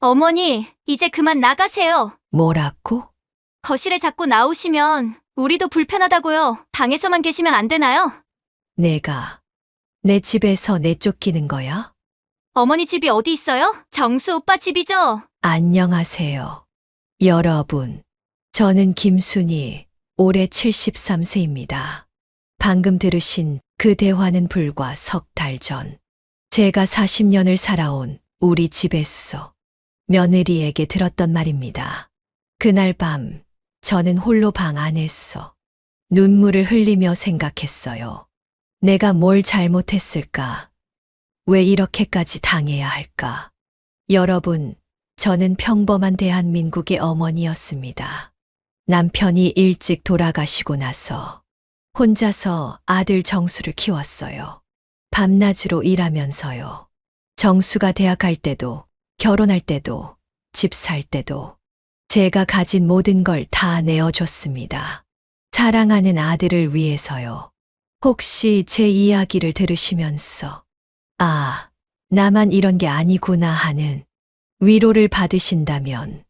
어머니, 이제 그만 나가세요. 뭐라고? 거실에 자꾸 나오시면 우리도 불편하다고요. 방에서만 계시면 안 되나요? 내가 내 집에서 내쫓기는 거야? 어머니 집이 어디 있어요? 정수 오빠 집이죠? 안녕하세요. 여러분, 저는 김순희, 올해 73세입니다. 방금 들으신 그 대화는 불과 석 달 전, 제가 40년을 살아온 우리 집에서 며느리에게 들었던 말입니다. 그날 밤, 저는 홀로 방 안에서 눈물을 흘리며 생각했어요. 내가 뭘 잘못했을까? 왜 이렇게까지 당해야 할까? 여러분, 저는 평범한 대한민국의 어머니였습니다. 남편이 일찍 돌아가시고 나서 혼자서 아들 정수를 키웠어요. 밤낮으로 일하면서요. 정수가 대학 갈 때도, 결혼할 때도, 집 살 때도 제가 가진 모든 걸 다 내어줬습니다. 사랑하는 아들을 위해서요. 혹시 제 이야기를 들으시면서 아, 나만 이런 게 아니구나 하는 위로를 받으신다면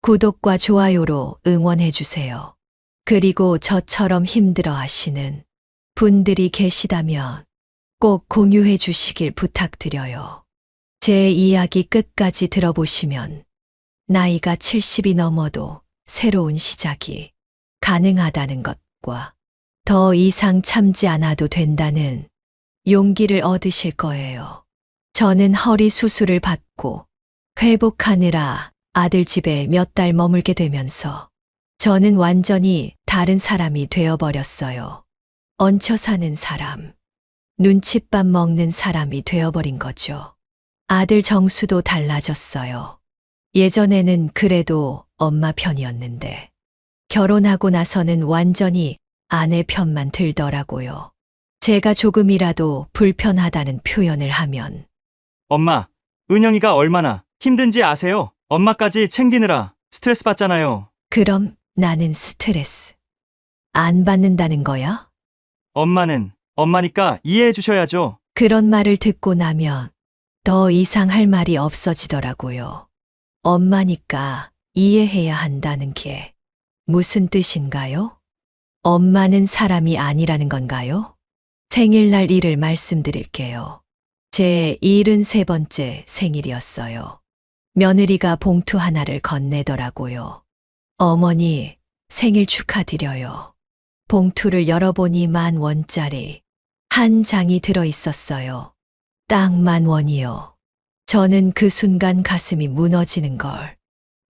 구독과 좋아요로 응원해 주세요. 그리고 저처럼 힘들어 하시는 분들이 계시다면 꼭 공유해 주시길 부탁드려요. 제 이야기 끝까지 들어보시면 나이가 70이 넘어도 새로운 시작이 가능하다는 것과 더 이상 참지 않아도 된다는 용기를 얻으실 거예요. 저는 허리 수술을 받고 회복하느라 아들 집에 몇 달 머물게 되면서 저는 완전히 다른 사람이 되어버렸어요. 얹혀 사는 사람, 눈칫밥 먹는 사람이 되어버린 거죠. 아들 정수도 달라졌어요. 예전에는 그래도 엄마 편이었는데 결혼하고 나서는 완전히 아내 편만 들더라고요. 제가 조금이라도 불편하다는 표현을 하면 엄마, 은영이가 얼마나 힘든지 아세요? 엄마까지 챙기느라 스트레스 받잖아요. 그럼 나는 스트레스 안 받는다는 거야? 엄마는 엄마니까 이해해 주셔야죠. 그런 말을 듣고 나면 더 이상 할 말이 없어지더라고요. 엄마니까 이해해야 한다는 게 무슨 뜻인가요? 엄마는 사람이 아니라는 건가요? 생일날 일을 말씀드릴게요. 제 73번째 생일이었어요. 며느리가 봉투 하나를 건네더라고요. 어머니, 생일 축하드려요. 봉투를 열어보니 10,000원짜리 한 장이 들어있었어요. 딱 10,000원이요. 저는 그 순간 가슴이 무너지는 걸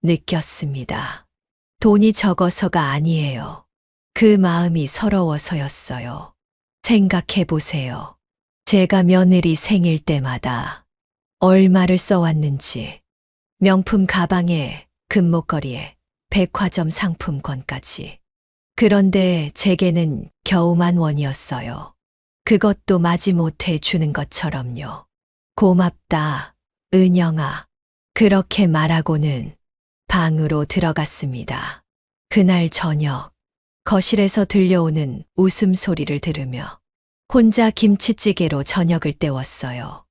느꼈습니다. 돈이 적어서가 아니에요. 그 마음이 서러워서였어요. 생각해 보세요. 제가 며느리 생일 때마다 얼마를 써왔는지, 명품 가방에 금목걸이에 백화점 상품권까지. 그런데 제게는 겨우 10,000원이었어요. 그것도 마지못해 주는 것처럼요. 고맙다, 은영아. 그렇게 말하고는 방으로 들어갔습니다. 그날 저녁, 거실에서 들려오는 웃음소리를 들으며 혼자 김치찌개로 저녁을 때웠어요.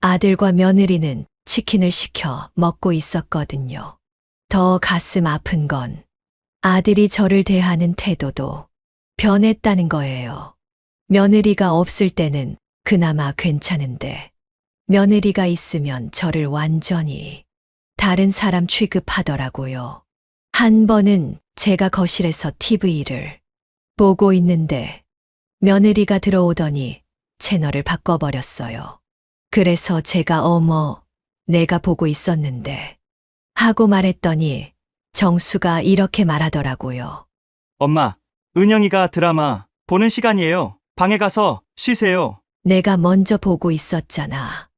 아들과 며느리는 치킨을 시켜 먹고 있었거든요. 더 가슴 아픈 건 아들이 저를 대하는 태도도 변했다는 거예요. 며느리가 없을 때는 그나마 괜찮은데 며느리가 있으면 저를 완전히 다른 사람 취급하더라고요. 한 번은 제가 거실에서 TV를 보고 있는데 며느리가 들어오더니 채널을 바꿔버렸어요. 그래서 제가 어머, 내가 보고 있었는데 하고 말했더니 정수가 이렇게 말하더라고요. 엄마, 은영이가 드라마 보는 시간이에요. 방에 가서 쉬세요. 내가 먼저 보고 있었잖아.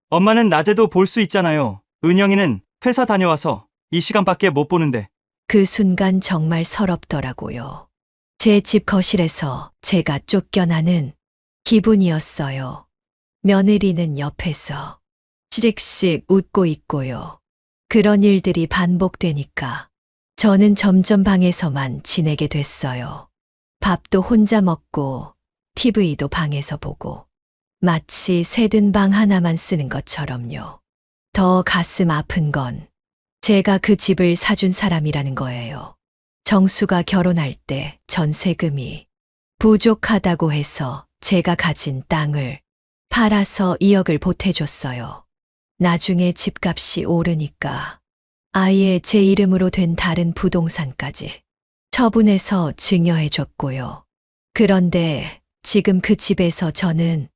엄마는 낮에도 볼 수 있잖아요. 은영이는 회사 다녀와서 이 시간밖에 못 보는데. 그 순간 정말 서럽더라고요. 제 집 거실에서 제가 쫓겨나는 기분이었어요. 며느리는 옆에서 씩씩 웃고 있고요. 그런 일들이 반복되니까 저는 점점 방에서만 지내게 됐어요. 밥도 혼자 먹고 TV도 방에서 보고 마치 새든 방 하나만 쓰는 것처럼요. 더 가슴 아픈 건 제가 그 집을 사준 사람이라는 거예요. 정수가 결혼할 때 전세금이 부족하다고 해서 제가 가진 땅을 팔아서 2억을 보태줬어요. 나중에 집값이 오르니까 아예 제 이름으로 된 다른 부동산까지 처분해서 증여해줬고요. 그런데 지금 그 집에서 저는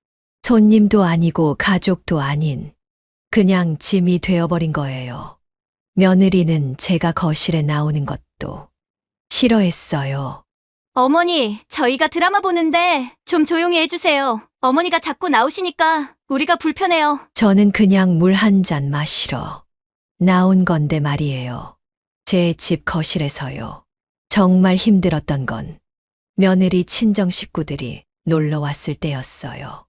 손님도 아니고 가족도 아닌 그냥 짐이 되어버린 거예요. 며느리는 제가 거실에 나오는 것도 싫어했어요. 어머니, 저희가 드라마 보는데 좀 조용히 해주세요. 어머니가 자꾸 나오시니까 우리가 불편해요. 저는 그냥 물 한 잔 마시러 나온 건데 말이에요. 제 집 거실에서요. 정말 힘들었던 건 며느리 친정 식구들이 놀러 왔을 때였어요.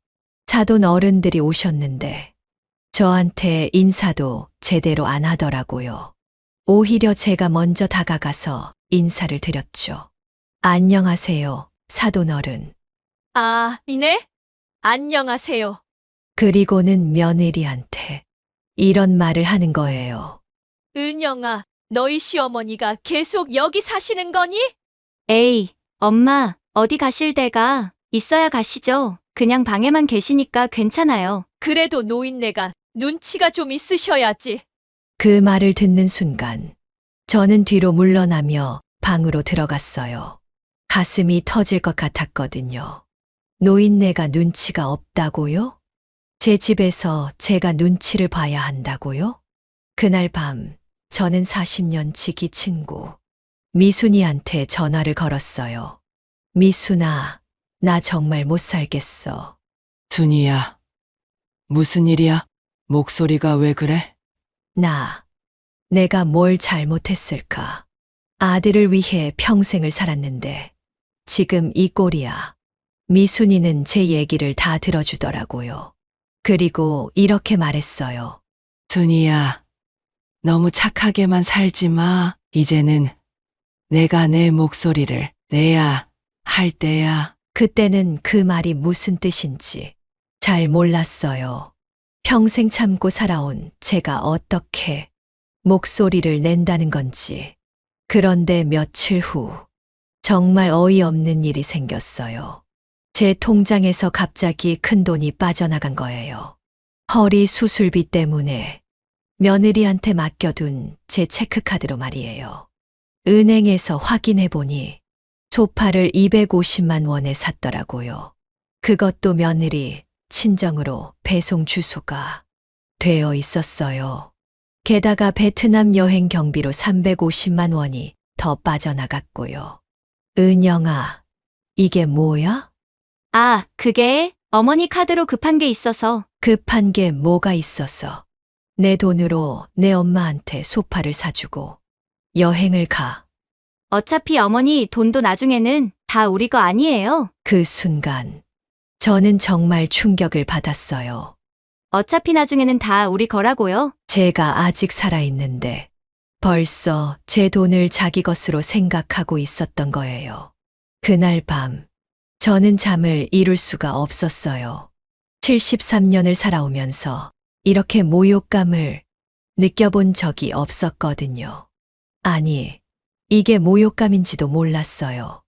사돈 어른들이 오셨는데 저한테 인사도 제대로 안 하더라고요. 오히려 제가 먼저 다가가서 인사를 드렸죠. 안녕하세요, 사돈 어른. 아, 이네? 안녕하세요. 그리고는 며느리한테 이런 말을 하는 거예요. 은영아, 너희 시어머니가 계속 여기 사시는 거니? 에이, 엄마, 어디 가실 데가 있어야 가시죠. 그냥 방에만 계시니까 괜찮아요. 그래도 노인네가 눈치가 좀 있으셔야지. 그 말을 듣는 순간 저는 뒤로 물러나며 방으로 들어갔어요. 가슴이 터질 것 같았거든요. 노인네가 눈치가 없다고요? 제 집에서 제가 눈치를 봐야 한다고요? 그날 밤 저는 40년 지기 친구 미순이한테 전화를 걸었어요. 미순아, 나 정말 못 살겠어. 순이야, 무슨 일이야? 목소리가 왜 그래? 내가 뭘 잘못했을까? 아들을 위해 평생을 살았는데 지금 이 꼴이야. 미순이는 제 얘기를 다 들어주더라고요. 그리고 이렇게 말했어요. 순이야, 너무 착하게만 살지 마. 이제는 내가 내 목소리를 내야 할 때야. 그때는 그 말이 무슨 뜻인지 잘 몰랐어요. 평생 참고 살아온 제가 어떻게 목소리를 낸다는 건지. 그런데 며칠 후 정말 어이없는 일이 생겼어요. 제 통장에서 갑자기 큰 돈이 빠져나간 거예요. 허리 수술비 때문에 며느리한테 맡겨둔 제 체크카드로 말이에요. 은행에서 확인해 보니 소파를 250만 원에 샀더라고요. 그것도 며느리 친정으로 배송 주소가 되어 있었어요. 게다가 베트남 여행 경비로 350만 원이 더 빠져나갔고요. 은영아, 이게 뭐야? 아, 그게 어머니 카드로 급한 게 있어서. 급한 게 뭐가 있어서 내 돈으로 내 엄마한테 소파를 사주고 여행을 가. 어차피 어머니 돈도 나중에는 다 우리 거 아니에요. 그 순간 저는 정말 충격을 받았어요. 어차피 나중에는 다 우리 거라고요. 제가 아직 살아있는데 벌써 제 돈을 자기 것으로 생각하고 있었던 거예요. 그날 밤 저는 잠을 이룰 수가 없었어요. 73년을 살아오면서 이렇게 모욕감을 느껴본 적이 없었거든요. 아니, 이게 모욕감인지도 몰랐어요.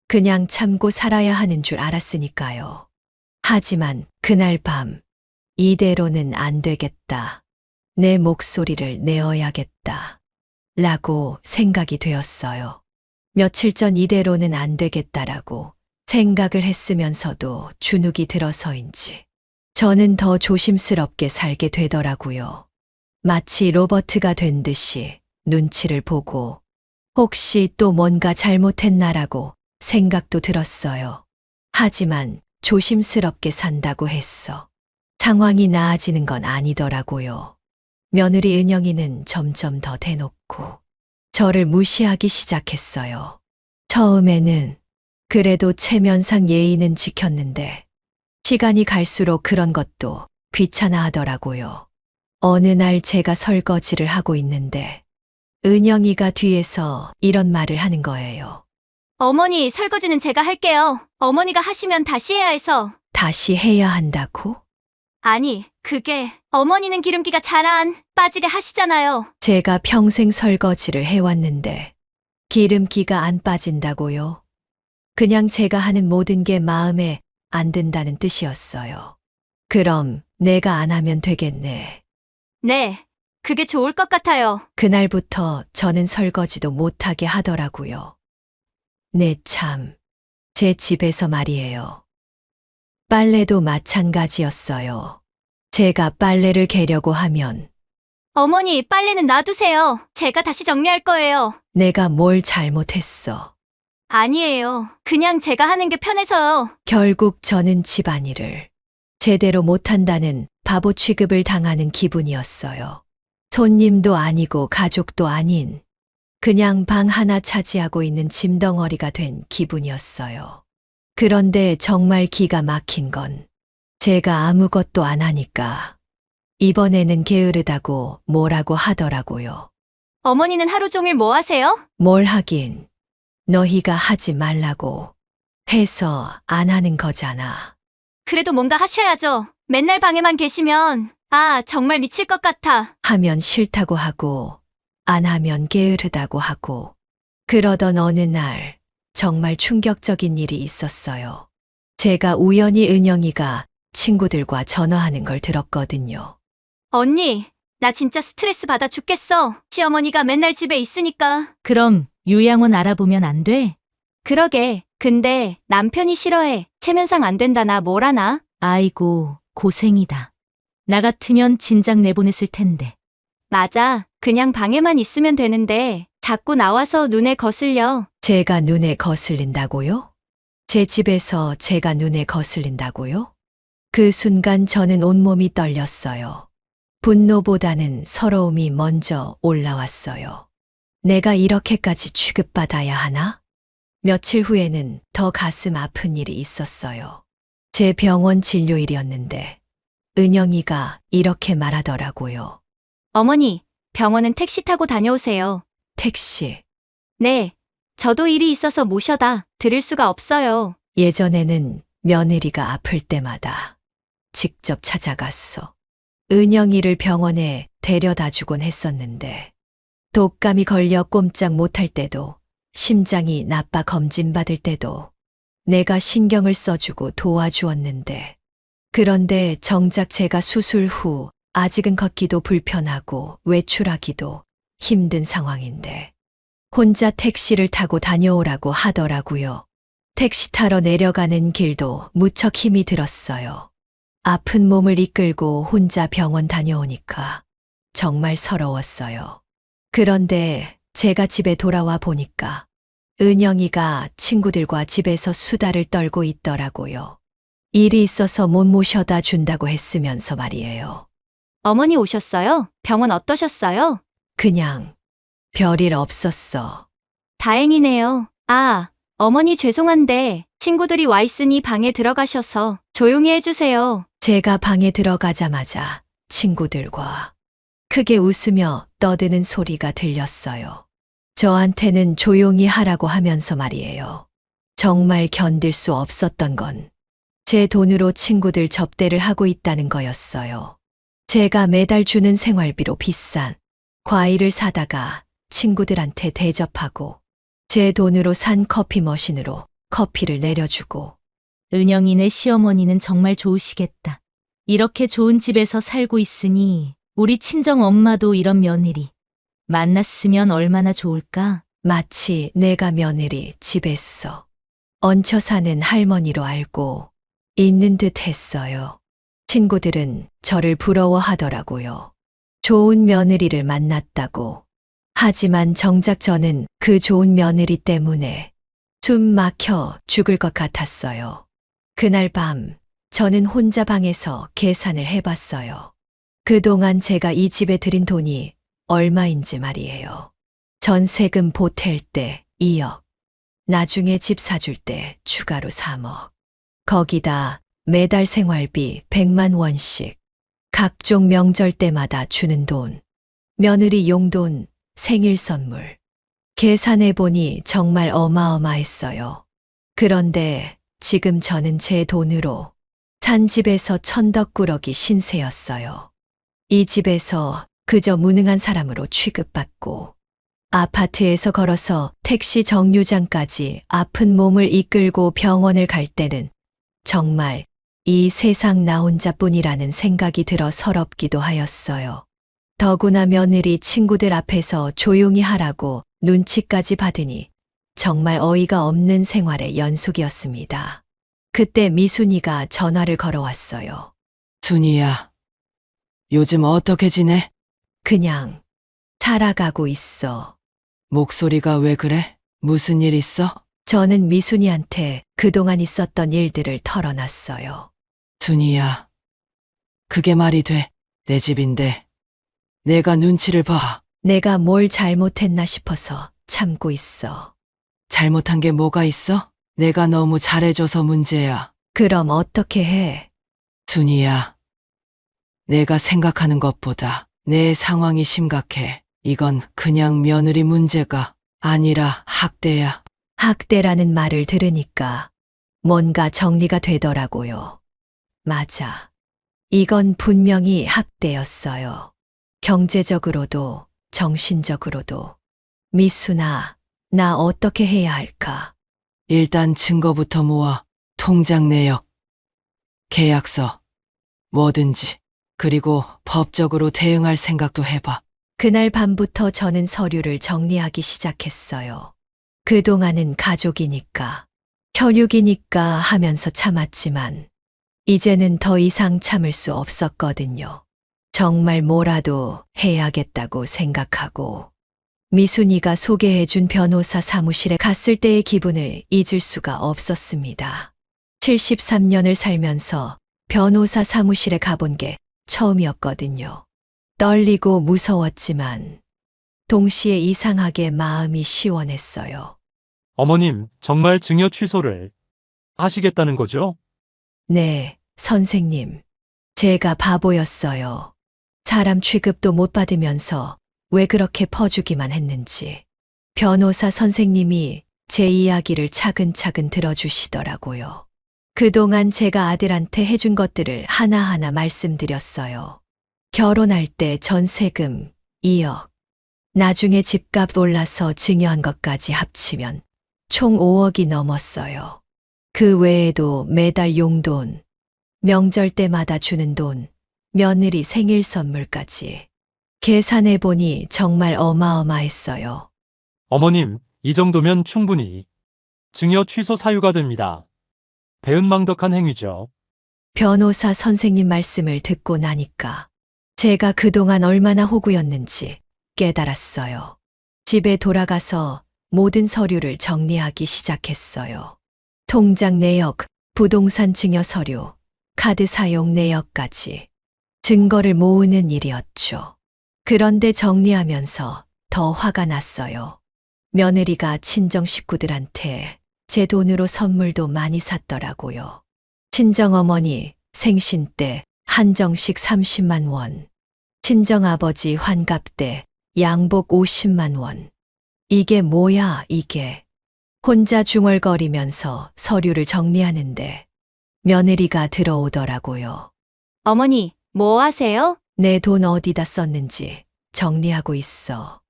그냥 참고 살아야 하는 줄 알았으니까요. 하지만 그날 밤 이대로는 안 되겠다. 내 목소리를 내어야겠다. 라고 생각이 되었어요. 며칠 전 이대로는 안 되겠다라고 생각을 했으면서도 주눅이 들어서인지 저는 더 조심스럽게 살게 되더라고요. 마치 로버트가 된 듯이 눈치를 보고 혹시 또 뭔가 잘못했나라고 생각도 들었어요. 하지만 조심스럽게 산다고 했어. 상황이 나아지는 건 아니더라고요. 며느리 은영이는 점점 더 대놓고 저를 무시하기 시작했어요. 처음에는 그래도 체면상 예의는 지켰는데 시간이 갈수록 그런 것도 귀찮아 하더라고요. 어느 날 제가 설거지를 하고 있는데 은영이가 뒤에서 이런 말을 하는 거예요. 어머니, 설거지는 제가 할게요. 어머니가 하시면 다시 해야 해서. 다시 해야 한다고? 아니, 그게 어머니는 기름기가 잘 안 빠지게 하시잖아요. 제가 평생 설거지를 해왔는데 기름기가 안 빠진다고요? 그냥 제가 하는 모든 게 마음에 안 든다는 뜻이었어요. 그럼 내가 안 하면 되겠네. 네, 그게 좋을 것 같아요. 그날부터 저는 설거지도 못하게 하더라고요. 네, 참. 제 집에서 말이에요. 빨래도 마찬가지였어요. 제가 빨래를 개려고 하면 어머니, 빨래는 놔두세요. 제가 다시 정리할 거예요. 내가 뭘 잘못했어. 아니에요. 그냥 제가 하는 게 편해서요. 결국 저는 집안일을 제대로 못한다는 바보 취급을 당하는 기분이었어요. 손님도 아니고 가족도 아닌 그냥 방 하나 차지하고 있는 짐덩어리가 된 기분이었어요. 그런데 정말 기가 막힌 건 제가 아무것도 안 하니까 이번에는 게으르다고 뭐라고 하더라고요. 어머니는 하루 종일 뭐 하세요? 뭘 하긴 너희가 하지 말라고 해서 안 하는 거잖아. 그래도 뭔가 하셔야죠. 맨날 방에만 계시면, 정말 미칠 것 같아. 하면 싫다고 하고 안 하면 게으르다고 하고 그러던 어느 날 정말 충격적인 일이 있었어요. 제가 우연히 은영이가 친구들과 전화하는 걸 들었거든요. 언니, 나 진짜 스트레스 받아 죽겠어. 시어머니가 맨날 집에 있으니까. 그럼 요양원 알아보면 안 돼? 그러게. 근데 남편이 싫어해. 체면상 안 된다나 뭐라나? 아이고, 고생이다. 나 같으면 진작 내보냈을 텐데. 맞아. 그냥 방에만 있으면 되는데 자꾸 나와서 눈에 거슬려. 제가 눈에 거슬린다고요? 제 집에서 제가 눈에 거슬린다고요? 그 순간 저는 온몸이 떨렸어요. 분노보다는 서러움이 먼저 올라왔어요. 내가 이렇게까지 취급받아야 하나? 며칠 후에는 더 가슴 아픈 일이 있었어요. 제 병원 진료일이었는데 은영이가 이렇게 말하더라고요. 어머니, 병원은 택시 타고 다녀오세요. 택시. 네. 저도 일이 있어서 모셔다 드릴 수가 없어요. 예전에는 며느리가 아플 때마다 직접 찾아갔어. 은영이를 병원에 데려다 주곤 했었는데 독감이 걸려 꼼짝 못할 때도 심장이 나빠 검진받을 때도 내가 신경을 써주고 도와주었는데 그런데 정작 제가 수술 후 아직은 걷기도 불편하고 외출하기도 힘든 상황인데 혼자 택시를 타고 다녀오라고 하더라고요. 택시 타러 내려가는 길도 무척 힘이 들었어요. 아픈 몸을 이끌고 혼자 병원 다녀오니까 정말 서러웠어요. 그런데 제가 집에 돌아와 보니까 은영이가 친구들과 집에서 수다를 떨고 있더라고요. 일이 있어서 못 모셔다 준다고 했으면서 말이에요. 어머니 오셨어요? 병원 어떠셨어요? 그냥 별일 없었어. 다행이네요. 어머니 죄송한데 친구들이 와 있으니 방에 들어가셔서 조용히 해주세요. 제가 방에 들어가자마자 친구들과 크게 웃으며 떠드는 소리가 들렸어요. 저한테는 조용히 하라고 하면서 말이에요. 정말 견딜 수 없었던 건 제 돈으로 친구들 접대를 하고 있다는 거였어요. 제가 매달 주는 생활비로 비싼 과일을 사다가 친구들한테 대접하고 제 돈으로 산 커피 머신으로 커피를 내려주고 은영이네 시어머니는 정말 좋으시겠다. 이렇게 좋은 집에서 살고 있으니 우리 친정 엄마도 이런 며느리 만났으면 얼마나 좋을까? 마치 내가 며느리 집에서 얹혀 사는 할머니로 알고 있는 듯 했어요. 친구들은 저를 부러워하더라고요. 좋은 며느리를 만났다고. 하지만 정작 저는 그 좋은 며느리 때문에 숨 막혀 죽을 것 같았어요. 그날 밤 저는 혼자 방에서 계산을 해봤어요. 그동안 제가 이 집에 들인 돈이 얼마인지 말이에요. 전세금 보탤 때 2억, 나중에 집 사줄 때 추가로 3억. 거기다 매달 생활비 100만 원씩, 각종 명절 때마다 주는 돈, 며느리 용돈, 생일 선물. 계산해보니 정말 어마어마했어요. 그런데 지금 저는 제 돈으로 산 집에서 천덕꾸러기 신세였어요. 이 집에서 그저 무능한 사람으로 취급받고 아파트에서 걸어서 택시 정류장까지 아픈 몸을 이끌고 병원을 갈 때는 정말 이 세상 나 혼자뿐이라는 생각이 들어 서럽기도 하였어요. 더구나 며느리 친구들 앞에서 조용히 하라고 눈치까지 받으니 정말 어이가 없는 생활의 연속이었습니다. 그때 미순이가 전화를 걸어왔어요. 순이야, 요즘 어떻게 지내? 그냥 살아가고 있어. 목소리가 왜 그래? 무슨 일 있어? 저는 미순이한테 그동안 있었던 일들을 털어놨어요. 순이야, 그게 말이 돼. 내 집인데 내가 눈치를 봐. 내가 뭘 잘못했나 싶어서 참고 있어. 잘못한 게 뭐가 있어? 내가 너무 잘해줘서 문제야. 그럼 어떻게 해? 순이야, 내가 생각하는 것보다 내 상황이 심각해. 이건 그냥 며느리 문제가 아니라 학대야. 학대라는 말을 들으니까 뭔가 정리가 되더라고요. 맞아. 이건 분명히 학대였어요. 경제적으로도 정신적으로도. 미순아, 나 어떻게 해야 할까? 일단 증거부터 모아. 통장 내역, 계약서, 뭐든지. 그리고 법적으로 대응할 생각도 해봐. 그날 밤부터 저는 서류를 정리하기 시작했어요. 그동안은 가족이니까, 혈육이니까 하면서 참았지만, 이제는 더 이상 참을 수 없었거든요. 정말 뭐라도 해야겠다고 생각하고, 미순이가 소개해준 변호사 사무실에 갔을 때의 기분을 잊을 수가 없었습니다. 73년을 살면서 변호사 사무실에 가본 게 처음이었거든요. 떨리고 무서웠지만 동시에 이상하게 마음이 시원했어요. 어머님, 정말 증여 취소를 하시겠다는 거죠? 네, 선생님. 제가 바보였어요. 사람 취급도 못 받으면서 왜 그렇게 퍼주기만 했는지. 변호사 선생님이 제 이야기를 차근차근 들어주시더라고요. 그동안 제가 아들한테 해준 것들을 하나하나 말씀드렸어요. 결혼할 때 전세금 2억, 나중에 집값 올라서 증여한 것까지 합치면 총 5억이 넘었어요. 그 외에도 매달 용돈, 명절 때마다 주는 돈, 며느리 생일 선물까지. 계산해보니 정말 어마어마했어요. 어머님, 이 정도면 충분히 증여 취소 사유가 됩니다. 배은망덕한 행위죠. 변호사 선생님 말씀을 듣고 나니까 제가 그동안 얼마나 호구였는지 깨달았어요. 집에 돌아가서 모든 서류를 정리하기 시작했어요. 통장 내역, 부동산 증여 서류, 카드 사용 내역까지 증거를 모으는 일이었죠. 그런데 정리하면서 더 화가 났어요. 며느리가 친정 식구들한테 제 돈으로 선물도 많이 샀더라고요. 친정어머니 생신 때 한정식 30만 원, 친정아버지 환갑 때 양복 50만 원. 이게 뭐야, 이게. 혼자 중얼거리면서 서류를 정리하는데 며느리가 들어오더라고요. 어머니, 뭐 하세요? 내 돈 어디다 썼는지 정리하고 있어.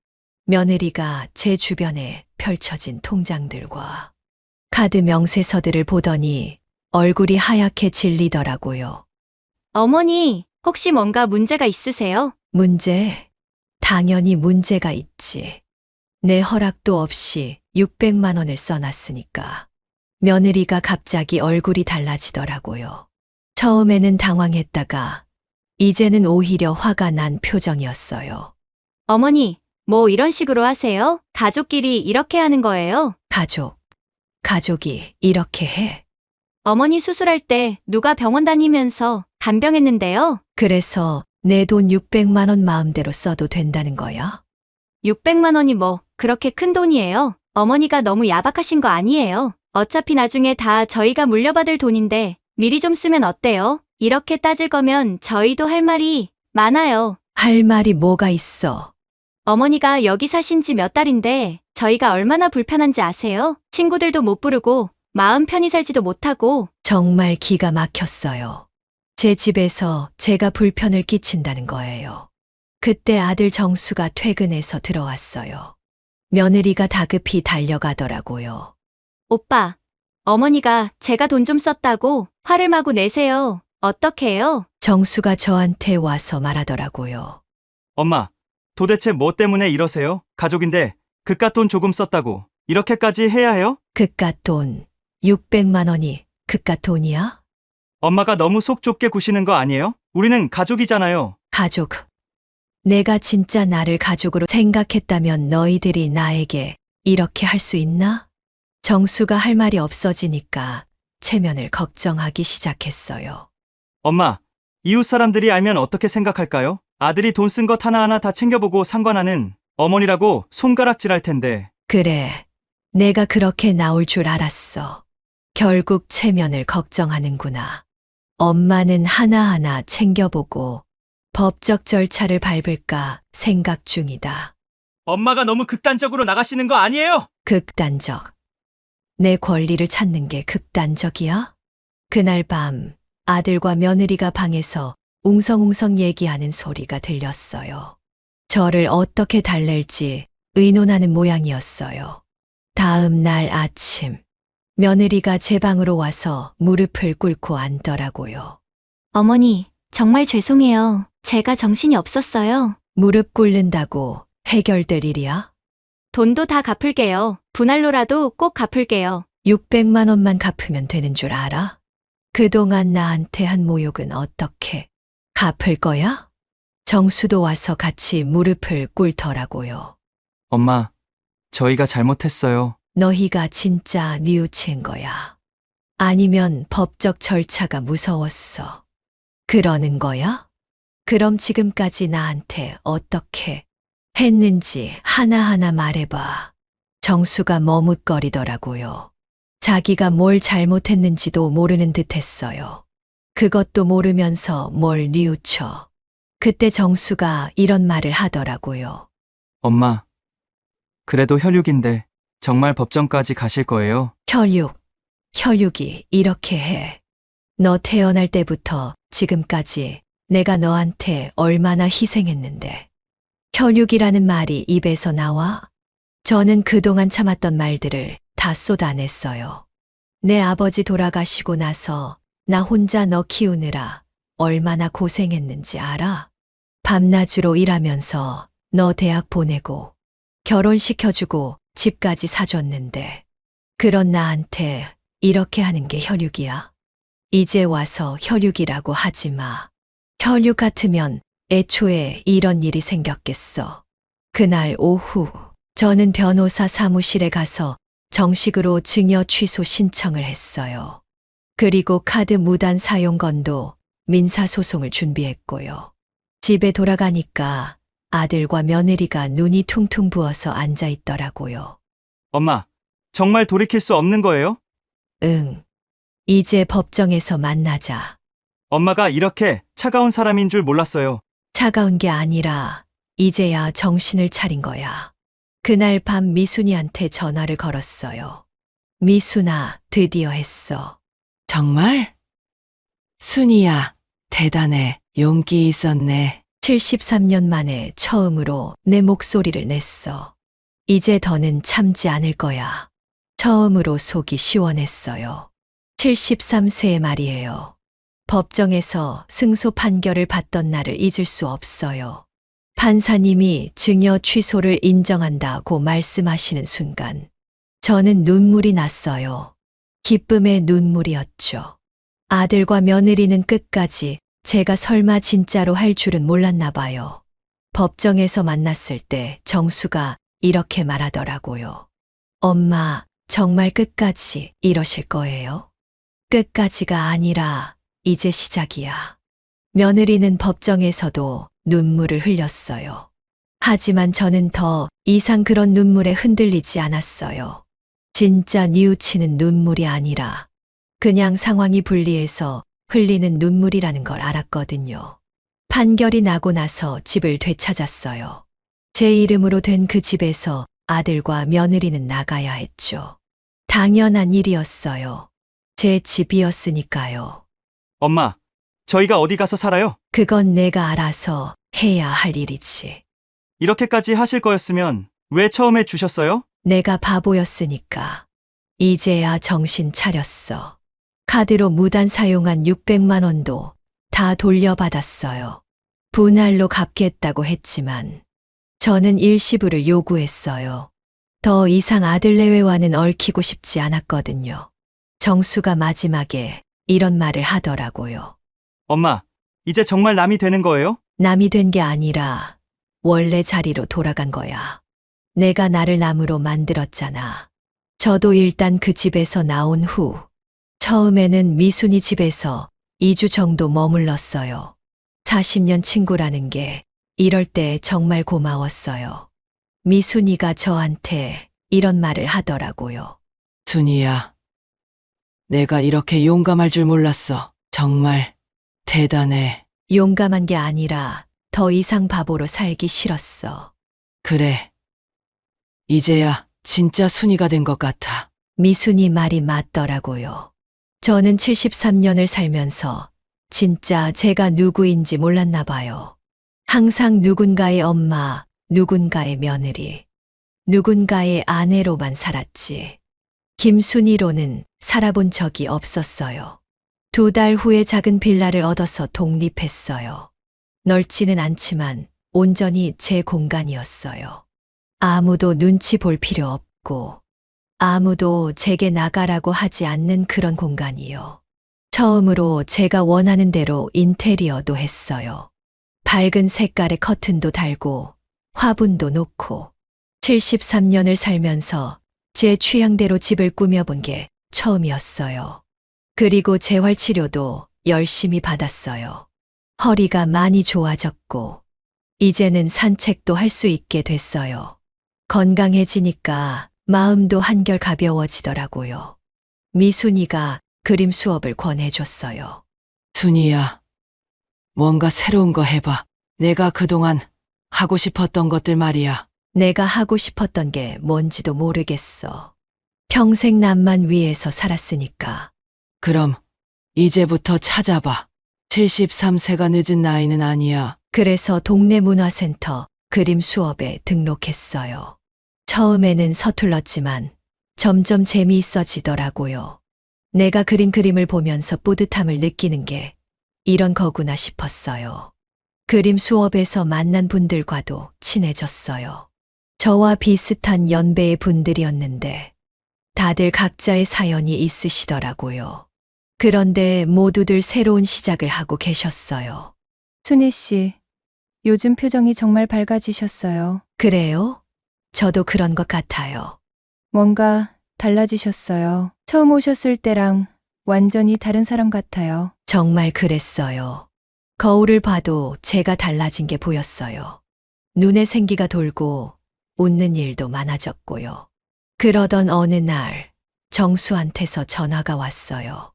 며느리가 제 주변에 펼쳐진 통장들과 카드 명세서들을 보더니 얼굴이 하얗게 질리더라고요. 어머니, 혹시 뭔가 문제가 있으세요? 문제? 당연히 문제가 있지. 내 허락도 없이 600만 원을 써놨으니까. 며느리가 갑자기 얼굴이 달라지더라고요. 처음에는 당황했다가 이제는 오히려 화가 난 표정이었어요. 어머니, 뭐 이런 식으로 하세요? 가족끼리 이렇게 하는 거예요? 가족이 이렇게 해. 어머니 수술할 때 누가 병원 다니면서 간병했는데요? 그래서 내 돈 600만 원 마음대로 써도 된다는 거야? 600만 원이 뭐 그렇게 큰 돈이에요? 어머니가 너무 야박하신 거 아니에요? 어차피 나중에 다 저희가 물려받을 돈인데 미리 좀 쓰면 어때요? 이렇게 따질 거면 저희도 할 말이 많아요. 할 말이 뭐가 있어? 어머니가 여기 사신 지 몇 달인데 저희가 얼마나 불편한지 아세요? 친구들도 못 부르고 마음 편히 살지도 못하고. 정말 기가 막혔어요. 제 집에서 제가 불편을 끼친다는 거예요. 그때 아들 정수가 퇴근해서 들어왔어요. 며느리가 다급히 달려가더라고요. 오빠, 어머니가 제가 돈 좀 썼다고 화를 마구 내세요. 어떡해요? 정수가 저한테 와서 말하더라고요. 엄마, 도대체 뭐 때문에 이러세요? 가족인데 그깟 돈 조금 썼다고 이렇게까지 해야 해요? 그깟 돈 600만 원이 그깟 돈이야? 엄마가 너무 속 좁게 구시는 거 아니에요? 우리는 가족이잖아요. 가족. 내가 진짜 나를 가족으로 생각했다면 너희들이 나에게 이렇게 할 수 있나? 정수가 할 말이 없어지니까 체면을 걱정하기 시작했어요. 엄마, 이웃 사람들이 알면 어떻게 생각할까요? 아들이 돈 쓴 것 하나하나 다 챙겨보고 상관하는 어머니라고 손가락질할 텐데. 그래, 내가 그렇게 나올 줄 알았어. 결국 체면을 걱정하는구나. 엄마는 하나하나 챙겨보고 법적 절차를 밟을까 생각 중이다. 엄마가 너무 극단적으로 나가시는 거 아니에요? 극단적. 내 권리를 찾는 게 극단적이야? 그날 밤 아들과 며느리가 방에서 웅성웅성 얘기하는 소리가 들렸어요. 저를 어떻게 달랠지 의논하는 모양이었어요. 다음 날 아침, 며느리가 제 방으로 와서 무릎을 꿇고 앉더라고요. 어머니, 정말 죄송해요. 제가 정신이 없었어요. 무릎 꿇는다고 해결될 일이야? 돈도 다 갚을게요. 분할로라도 꼭 갚을게요. 600만 원만 갚으면 되는 줄 알아? 그동안 나한테 한 모욕은 어떻게 갚을 거야? 정수도 와서 같이 무릎을 꿇더라고요. 엄마, 저희가 잘못했어요. 너희가 진짜 뉘우친 거야. 아니면 법적 절차가 무서웠어. 그러는 거야? 그럼 지금까지 나한테 어떻게 했는지 하나하나 말해봐. 정수가 머뭇거리더라고요. 자기가 뭘 잘못했는지도 모르는 듯 했어요. 그것도 모르면서 뭘 뉘우쳐. 그때 정수가 이런 말을 하더라고요. 엄마, 그래도 혈육인데 정말 법정까지 가실 거예요? 혈육이 이렇게 해. 너 태어날 때부터 지금까지 내가 너한테 얼마나 희생했는데. 혈육이라는 말이 입에서 나와? 저는 그동안 참았던 말들을 다 쏟아냈어요. 내 아버지 돌아가시고 나서 나 혼자 너 키우느라 얼마나 고생했는지 알아? 밤낮으로 일하면서 너 대학 보내고 결혼시켜주고 집까지 사줬는데 그런 나한테 이렇게 하는 게 혈육이야? 이제 와서 혈육이라고 하지 마. 혈육 같으면 애초에 이런 일이 생겼겠어. 그날 오후 저는 변호사 사무실에 가서 정식으로 증여 취소 신청을 했어요. 그리고 카드 무단 사용 건도 민사소송을 준비했고요. 집에 돌아가니까 아들과 며느리가 눈이 퉁퉁 부어서 앉아 있더라고요. 엄마, 정말 돌이킬 수 없는 거예요? 응. 이제 법정에서 만나자. 엄마가 이렇게 차가운 사람인 줄 몰랐어요. 차가운 게 아니라 이제야 정신을 차린 거야. 그날 밤 미순이한테 전화를 걸었어요. 미순아, 드디어 했어. 정말? 순이야, 대단해. 용기 있었네. 73년 만에 처음으로 내 목소리를 냈어. 이제 더는 참지 않을 거야. 처음으로 속이 시원했어요. 73세의 말이에요. 법정에서 승소 판결을 받던 날을 잊을 수 없어요. 판사님이 증여 취소를 인정한다고 말씀하시는 순간 저는 눈물이 났어요. 기쁨의 눈물이었죠. 아들과 며느리는 끝까지 제가 설마 진짜로 할 줄은 몰랐나 봐요. 법정에서 만났을 때 정수가 이렇게 말하더라고요. 엄마, 정말 끝까지 이러실 거예요? 끝까지가 아니라 이제 시작이야. 며느리는 법정에서도 눈물을 흘렸어요. 하지만 저는 더 이상 그런 눈물에 흔들리지 않았어요. 진짜 뉘우치는 눈물이 아니라 그냥 상황이 불리해서 흘리는 눈물이라는 걸 알았거든요. 판결이 나고 나서 집을 되찾았어요. 제 이름으로 된 그 집에서 아들과 며느리는 나가야 했죠. 당연한 일이었어요. 제 집이었으니까요. 엄마, 저희가 어디 가서 살아요? 그건 내가 알아서 해야 할 일이지. 이렇게까지 하실 거였으면 왜 처음에 주셨어요? 내가 바보였으니까. 이제야 정신 차렸어. 카드로 무단 사용한 600만 원도 다 돌려받았어요. 분할로 갚겠다고 했지만 저는 일시불을 요구했어요. 더 이상 아들 내외와는 얽히고 싶지 않았거든요. 정수가 마지막에 이런 말을 하더라고요. 엄마, 이제 정말 남이 되는 거예요? 남이 된 게 아니라 원래 자리로 돌아간 거야. 내가 나를 남으로 만들었잖아. 저도 일단 그 집에서 나온 후 처음에는 미순이 집에서 2주 정도 머물렀어요. 40년 친구라는 게 이럴 때 정말 고마웠어요. 미순이가 저한테 이런 말을 하더라고요. 순이야. 내가 이렇게 용감할 줄 몰랐어. 정말 대단해. 용감한 게 아니라 더 이상 바보로 살기 싫었어. 그래. 이제야 진짜 순이가 된 것 같아. 미순이 말이 맞더라고요. 저는 73년을 살면서 진짜 제가 누구인지 몰랐나 봐요. 항상 누군가의 엄마, 누군가의 며느리, 누군가의 아내로만 살았지. 김순이로는 살아본 적이 없었어요. 2달 후에 작은 빌라를 얻어서 독립했어요. 넓지는 않지만 온전히 제 공간이었어요. 아무도 눈치 볼 필요 없고 아무도 제게 나가라고 하지 않는 그런 공간이요. 처음으로 제가 원하는 대로 인테리어도 했어요. 밝은 색깔의 커튼도 달고 화분도 놓고 73년을 살면서 제 취향대로 집을 꾸며본 게 처음이었어요. 그리고 재활치료도 열심히 받았어요. 허리가 많이 좋아졌고 이제는 산책도 할 수 있게 됐어요. 건강해지니까 마음도 한결 가벼워지더라고요. 미순이가 그림 수업을 권해줬어요. 순이야. 뭔가 새로운 거 해봐. 내가 그동안 하고 싶었던 것들 말이야. 내가 하고 싶었던 게 뭔지도 모르겠어. 평생 남만 위해서 살았으니까. 그럼 이제부터 찾아봐. 73세가 늦은 나이는 아니야. 그래서 동네 문화센터 그림 수업에 등록했어요. 처음에는 서툴렀지만 점점 재미있어지더라고요. 내가 그린 그림을 보면서 뿌듯함을 느끼는 게 이런 거구나 싶었어요. 그림 수업에서 만난 분들과도 친해졌어요. 저와 비슷한 연배의 분들이었는데 다들 각자의 사연이 있으시더라고요. 그런데 모두들 새로운 시작을 하고 계셨어요. 순희 씨, 요즘 표정이 정말 밝아지셨어요. 그래요? 저도 그런 것 같아요. 뭔가 달라지셨어요. 처음 오셨을 때랑 완전히 다른 사람 같아요. 정말 그랬어요. 거울을 봐도 제가 달라진 게 보였어요. 눈에 생기가 돌고 웃는 일도 많아졌고요. 그러던 어느 날 정수한테서 전화가 왔어요.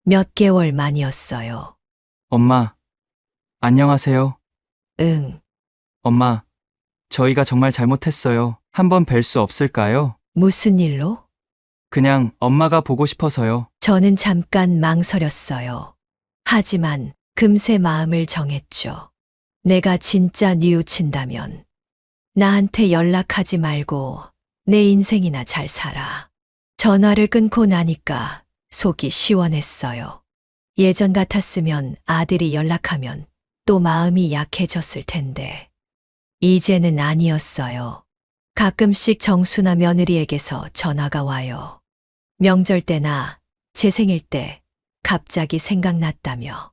몇 개월 만이었어요. 엄마, 안녕하세요. 응, 엄마, 저희가 정말 잘못했어요. 한번 뵐 수 없을까요? 무슨 일로? 그냥 엄마가 보고 싶어서요. 저는 잠깐 망설였어요. 하지만 금세 마음을 정했죠. 내가 진짜 뉘우친다면 나한테 연락하지 말고 내 인생이나 잘 살아. 전화를 끊고 나니까 속이 시원했어요. 예전 같았으면 아들이 연락하면 또 마음이 약해졌을 텐데 이제는 아니었어요. 가끔씩 정수나 며느리에게서 전화가 와요. 명절 때나 제 생일 때 갑자기 생각났다며.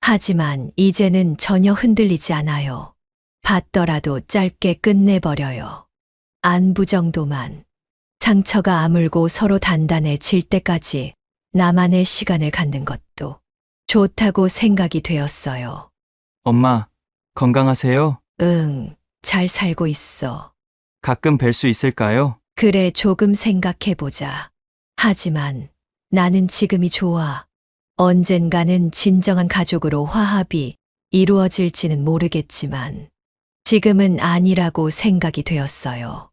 하지만 이제는 전혀 흔들리지 않아요. 받더라도 짧게 끝내버려요. 안부 정도만. 상처가 아물고 서로 단단해질 때까지 나만의 시간을 갖는 것도 좋다고 생각이 되었어요. 엄마, 건강하세요? 응, 잘 살고 있어. 가끔 뵐 수 있을까요? 그래, 조금 생각해보자. 하지만 나는 지금이 좋아. 언젠가는 진정한 가족으로 화합이 이루어질지는 모르겠지만 지금은 아니라고 생각이 되었어요.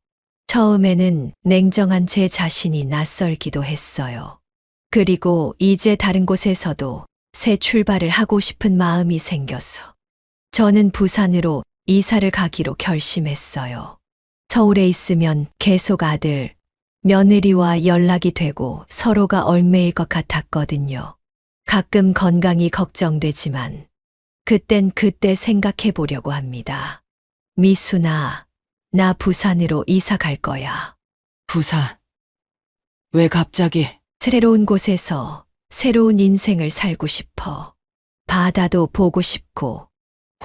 처음에는 냉정한 제 자신이 낯설기도 했어요. 그리고 이제 다른 곳에서도 새 출발을 하고 싶은 마음이 생겼어. 저는 부산으로 이사를 가기로 결심했어요. 서울에 있으면 계속 아들, 며느리와 연락이 되고 서로가 얽매일 것 같았거든요. 가끔 건강이 걱정되지만 그땐 그때 생각해 보려고 합니다. 미순아, 나 부산으로 이사 갈 거야. 부산. 왜 갑자기? 새로운 곳에서 새로운 인생을 살고 싶어. 바다도 보고 싶고.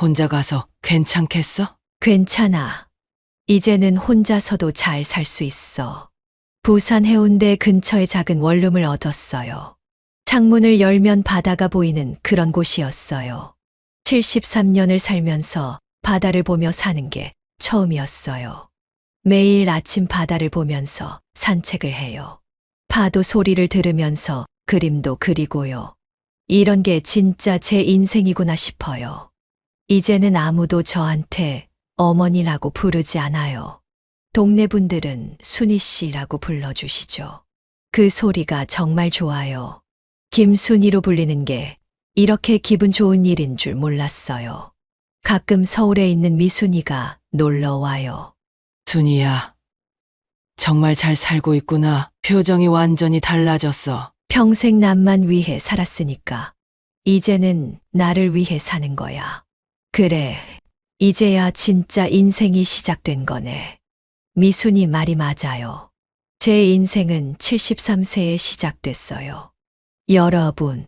혼자 가서 괜찮겠어? 괜찮아. 이제는 혼자서도 잘 살 수 있어. 부산 해운대 근처에 작은 원룸을 얻었어요. 창문을 열면 바다가 보이는 그런 곳이었어요. 73년을 살면서 바다를 보며 사는 게 처음이었어요. 매일 아침 바다를 보면서 산책을 해요. 파도 소리를 들으면서 그림도 그리고요. 이런 게 진짜 제 인생이구나 싶어요. 이제는 아무도 저한테 어머니라고 부르지 않아요. 동네 분들은 순희 씨라고 불러주시죠. 그 소리가 정말 좋아요. 김순희로 불리는 게 이렇게 기분 좋은 일인 줄 몰랐어요. 가끔 서울에 있는 미순이가 놀러 와요. 순이야. 정말 잘 살고 있구나. 표정이 완전히 달라졌어. 평생 남만 위해 살았으니까 이제는 나를 위해 사는 거야. 그래, 이제야 진짜 인생이 시작된 거네. 미순이 말이 맞아요. 제 인생은 73세에 시작됐어요. 여러분,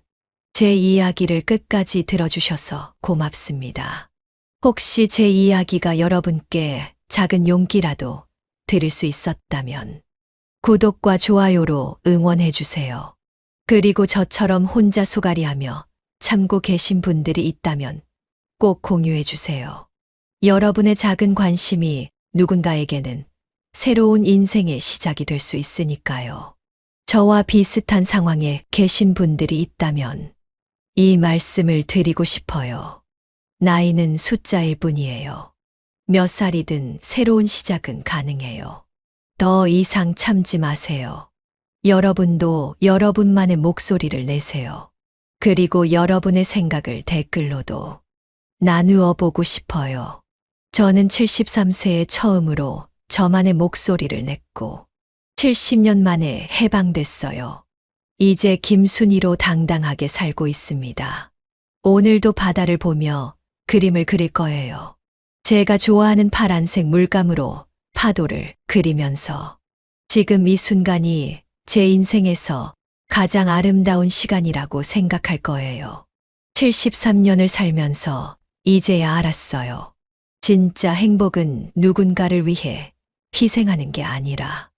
제 이야기를 끝까지 들어주셔서 고맙습니다. 혹시 제 이야기가 여러분께 작은 용기라도 드릴 수 있었다면 구독과 좋아요로 응원해 주세요. 그리고 저처럼 혼자 소갈이하며 참고 계신 분들이 있다면 꼭 공유해 주세요. 여러분의 작은 관심이 누군가에게는 새로운 인생의 시작이 될 수 있으니까요. 저와 비슷한 상황에 계신 분들이 있다면 이 말씀을 드리고 싶어요. 나이는 숫자일 뿐이에요. 몇 살이든 새로운 시작은 가능해요. 더 이상 참지 마세요. 여러분도 여러분만의 목소리를 내세요. 그리고 여러분의 생각을 댓글로도 나누어 보고 싶어요. 저는 73세에 처음으로 저만의 목소리를 냈고 70년 만에 해방됐어요. 이제 김순희로 당당하게 살고 있습니다. 오늘도 바다를 보며 그림을 그릴 거예요. 제가 좋아하는 파란색 물감으로 파도를 그리면서 지금 이 순간이 제 인생에서 가장 아름다운 시간이라고 생각할 거예요. 73년을 살면서 이제야 알았어요. 진짜 행복은 누군가를 위해 희생하는 게 아니라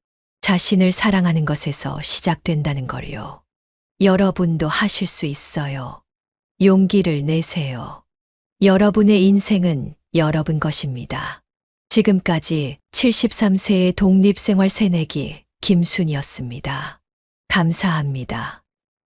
자신을 사랑하는 것에서 시작된다는 걸요. 여러분도 하실 수 있어요. 용기를 내세요. 여러분의 인생은 여러분 것입니다. 지금까지 73세의 독립생활 새내기 김순이었습니다. 감사합니다.